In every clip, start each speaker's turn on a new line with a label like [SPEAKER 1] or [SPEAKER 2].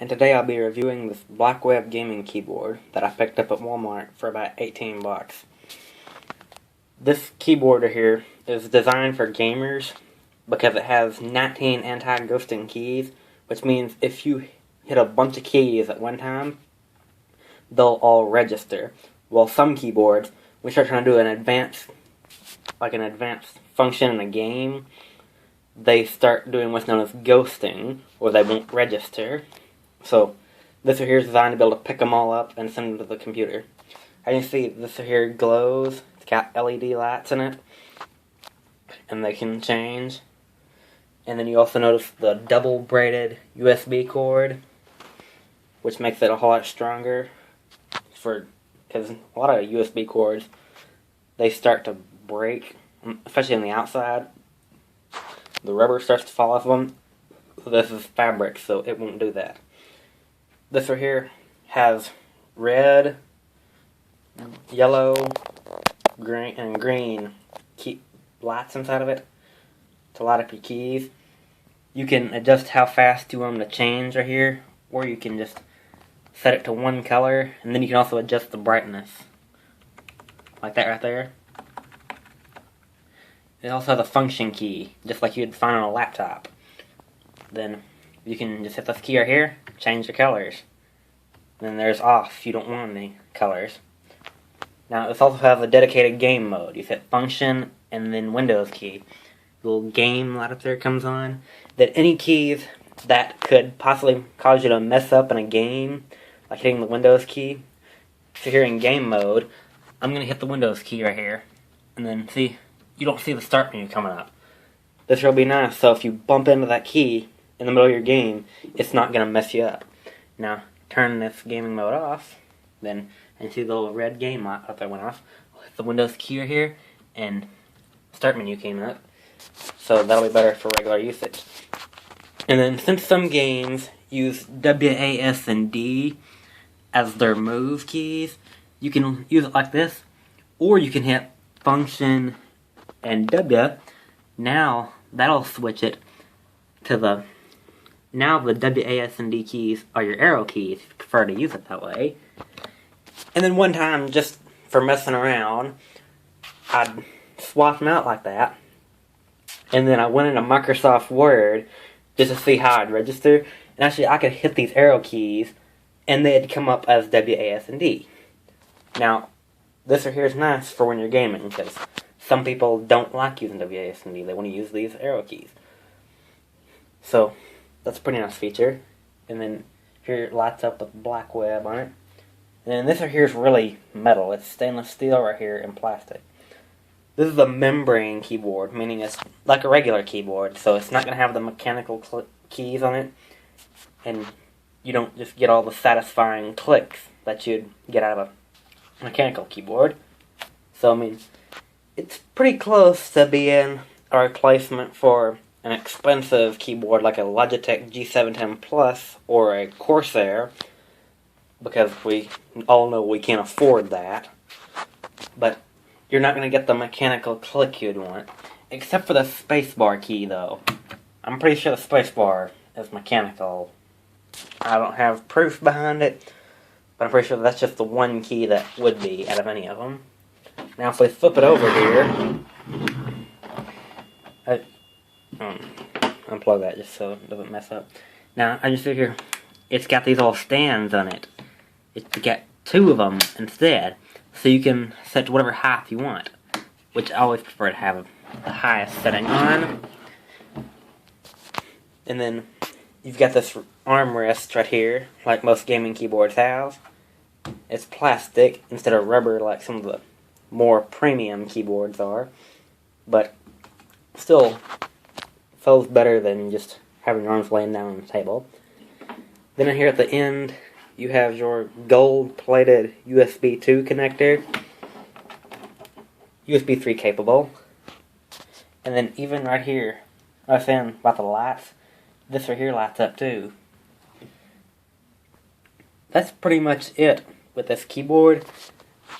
[SPEAKER 1] and today I'll be reviewing this Blackweb Gaming keyboard that I picked up at Walmart for about 18 bucks. This keyboard here is designed for gamers because it has 19 anti-ghosting keys, which means if you hit a bunch of keys at one time, they'll all register. While some keyboards, when you start trying to do an advanced function in a game, they start doing what's known as ghosting, or they won't register. So this right here is designed to be able to pick them all up and send them to the computer. As you can see, this right here glows. It's got LED lights in it, and they can change. And then you also notice the double braided USB cord, which makes it a whole lot stronger. Because a lot of USB cords, they start to break, especially on the outside. The rubber starts to fall off of them. This is fabric, so it won't do that. This right here has red, yellow, green, and green lights inside of it to light up your keys. You can adjust how fast you want them to change right here, or you can just set it to one color, and then you can also adjust the brightness. Like that right there. It also has a function key, just like you'd find on a laptop. Then you can just hit this key right here, change the colors. Then there's off, you don't want any colors. Now this also has a dedicated game mode. You hit function and then Windows key. The little game light up there comes on. Then any keys that could possibly cause you to mess up in a game, like hitting the Windows key. So here in game mode, I'm going to hit the Windows key right here. And then see, you don't see the start menu coming up. This will be nice, so if you bump into that key in the middle of your game, it's not going to mess you up. Now, turn this gaming mode off, then, and see the little red game light up there went off. I'll hit the Windows key right here, and start menu came up. So that'll be better for regular usage. And then, since some games use W, A, S, and D as their move keys, you can use it like this, or you can hit function and W. Now that'll switch it to the W, A, S, and D keys are your arrow keys if you prefer to use it that way. And then one time, just for messing around, I'd swap them out like that, and then I went into Microsoft Word just to see how I'd register, and actually I could hit these arrow keys and they'd come up as W, A, S, and D. Now this right here is nice for when you're gaming, because some people don't like using W, A, S, and D. They want to use these arrow keys. So that's a pretty nice feature. And then here it lights up with Blackweb on it. And then this right here is really metal. It's stainless steel right here and plastic. This is a membrane keyboard, meaning it's like a regular keyboard, so it's not going to have the mechanical keys on it. And you don't just get all the satisfying clicks that you'd get out of a mechanical keyboard. So, I mean, it's pretty close to being a replacement for an expensive keyboard like a Logitech G710 Plus or a Corsair, because we all know we can't afford that. But you're not going to get the mechanical click you'd want, except for the spacebar key, though. I'm pretty sure the spacebar is mechanical. I don't have proof behind it, but I'm pretty sure that's just the one key that would be out of any of them. Now if we flip it over here, unplug that just so it doesn't mess up. Now I just see here, it's got these little stands on it. It's got two of them instead, so you can set to whatever height you want, which I always prefer to have the highest setting on. And then you've got this armrest right here, like most gaming keyboards have. It's plastic instead of rubber like some of the more premium keyboards are, but still feels better than just having your arms laying down on the table. Then here at the end, you have your gold-plated USB 2 connector, USB 3 capable, and then even right here, I was saying about the lights, this right here lights up too. That's pretty much it with this keyboard.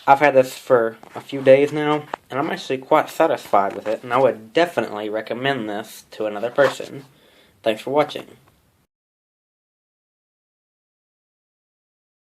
[SPEAKER 1] I've had this for a few days now, and I'm actually quite satisfied with it, and I would definitely recommend this to another person. Thanks for watching.